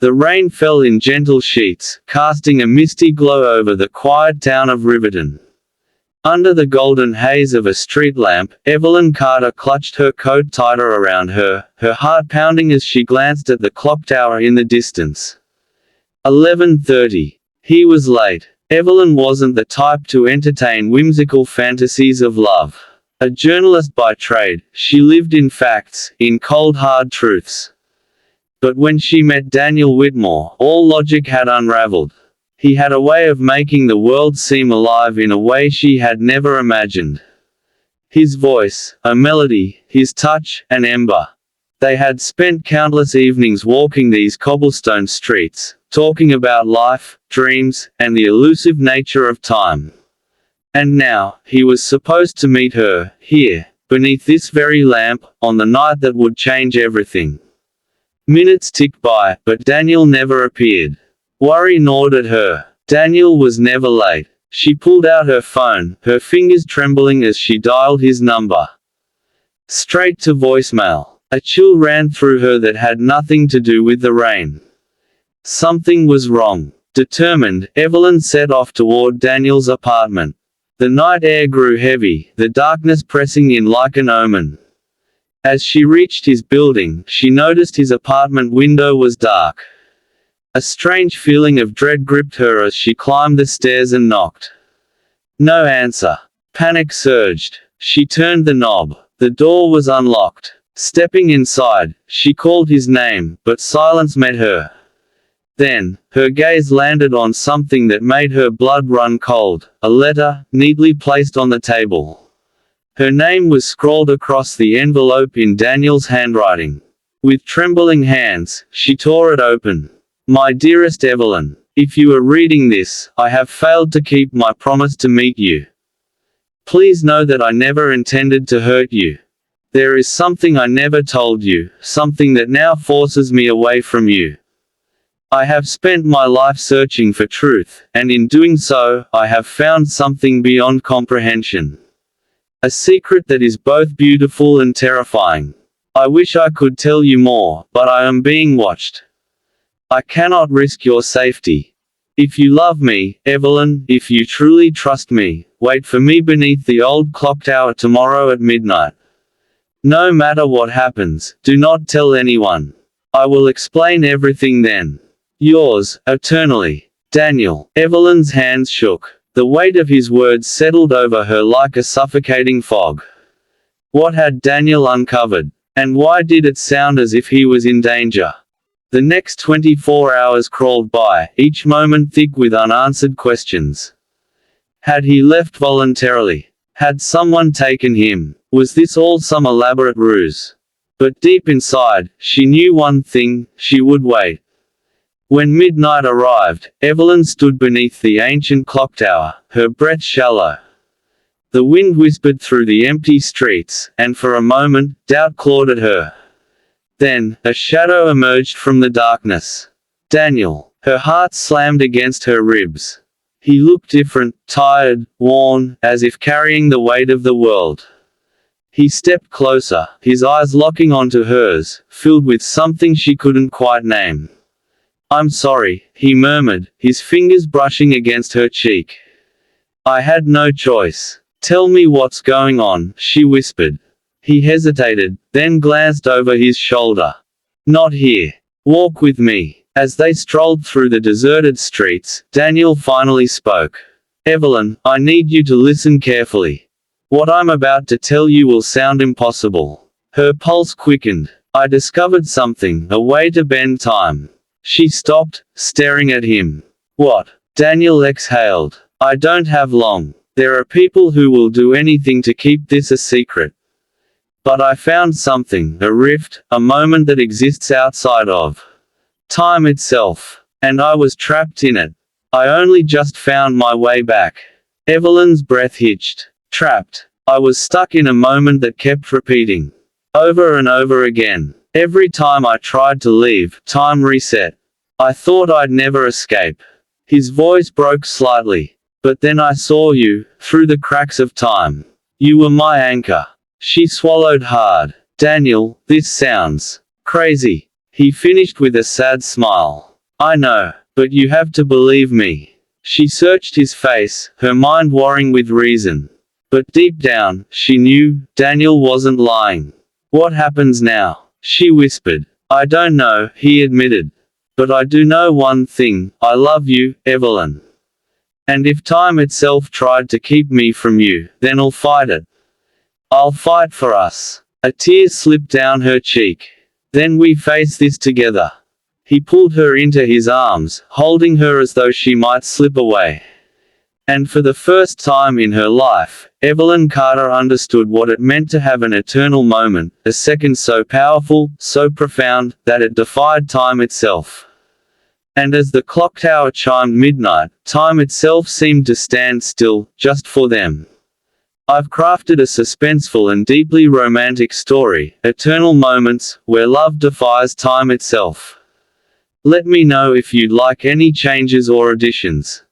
The rain fell in gentle sheets, casting a misty glow over the quiet town of Riverton. Under the golden haze of a street lamp, Evelyn Carter clutched her coat tighter around her, her heart pounding as she glanced at the clock tower in the distance. 11:30. He was late. Evelyn wasn't the type to entertain whimsical fantasies of love. A journalist by trade, she lived in facts, in cold hard truths. But when she met Daniel Whitmore, all logic had unraveled. He had a way of making the world seem alive in a way she had never imagined. His voice, a melody, his touch, an ember. They had spent countless evenings walking these cobblestone streets, talking about life, dreams, and the elusive nature of time. And now, he was supposed to meet her, here, beneath this very lamp, on the night that would change everything. Minutes ticked by, but Daniel never appeared. Worry gnawed at her. Daniel was never late. She pulled out her phone, her fingers trembling as she dialed his number. Straight to voicemail. A chill ran through her that had nothing to do with the rain. Something was wrong. Determined, Evelyn set off toward Daniel's apartment. The night air grew heavy, the darkness pressing in like an omen. As she reached his building, she noticed his apartment window was dark. A strange feeling of dread gripped her as she climbed the stairs and knocked. No answer. Panic surged. She turned the knob. The door was unlocked. Stepping inside, she called his name, but silence met her. Then, her gaze landed on something that made her blood run cold, a letter, neatly placed on the table. Her name was scrawled across the envelope in Daniel's handwriting. With trembling hands, she tore it open. My dearest Evelyn, if you are reading this, I have failed to keep my promise to meet you. Please know that I never intended to hurt you. There is something I never told you, something that now forces me away from you. I have spent my life searching for truth, and in doing so, I have found something beyond comprehension. A secret that is both beautiful and terrifying. I wish I could tell you more, but I am being watched. I cannot risk your safety. If you love me, Evelyn, if you truly trust me, wait for me beneath the old clock tower tomorrow at midnight. No matter what happens, do not tell anyone. I will explain everything then. Yours, eternally, Daniel. Evelyn's hands shook. The weight of his words settled over her like a suffocating fog. What had Daniel uncovered? And why did it sound as if he was in danger? The next 24 hours crawled by, each moment thick with unanswered questions. Had he left voluntarily? Had someone taken him? Was this all some elaborate ruse? But deep inside, she knew one thing: she would wait. When midnight arrived, Evelyn stood beneath the ancient clock tower, her breath shallow. The wind whispered through the empty streets, and for a moment, doubt clawed at her. Then, a shadow emerged from the darkness. Daniel. Her heart slammed against her ribs. He looked different, tired, worn, as if carrying the weight of the world. He stepped closer, his eyes locking onto hers, filled with something she couldn't quite name. I'm sorry, he murmured, his fingers brushing against her cheek. I had no choice. Tell me what's going on, she whispered. He hesitated, then glanced over his shoulder. Not here. Walk with me. As they strolled through the deserted streets, Daniel finally spoke. Evelyn, I need you to listen carefully. What I'm about to tell you will sound impossible. Her pulse quickened. I discovered something, a way to bend time. She stopped, staring at him. What? Daniel exhaled. I don't have long. There are people who will do anything to keep this a secret. But I found something, a rift, a moment that exists outside of time itself. And I was trapped in it. I only just found my way back. Evelyn's breath hitched. Trapped. I was stuck in a moment that kept repeating. Over and over again. Every time I tried to leave, time reset. I thought I'd never escape. His voice broke slightly. But then I saw you, through the cracks of time. You were my anchor. She swallowed hard. Daniel, this sounds crazy. He finished with a sad smile. I know, but you have to believe me. She searched his face, her mind warring with reason. But deep down, she knew, Daniel wasn't lying. What happens now? She whispered. I don't know, he admitted. But I do know one thing, I love you, Evelyn. And if time itself tried to keep me from you, then I'll fight it. I'll fight for us. A tear slipped down her cheek. Then we face this together. He pulled her into his arms, holding her as though she might slip away. And for the first time in her life, Evelyn Carter understood what it meant to have an eternal moment, a second so powerful, so profound, that it defied time itself. And as the clock tower chimed midnight, time itself seemed to stand still, just for them. I've crafted a suspenseful and deeply romantic story, Eternal Moments, where love defies time itself. Let me know if you'd like any changes or additions.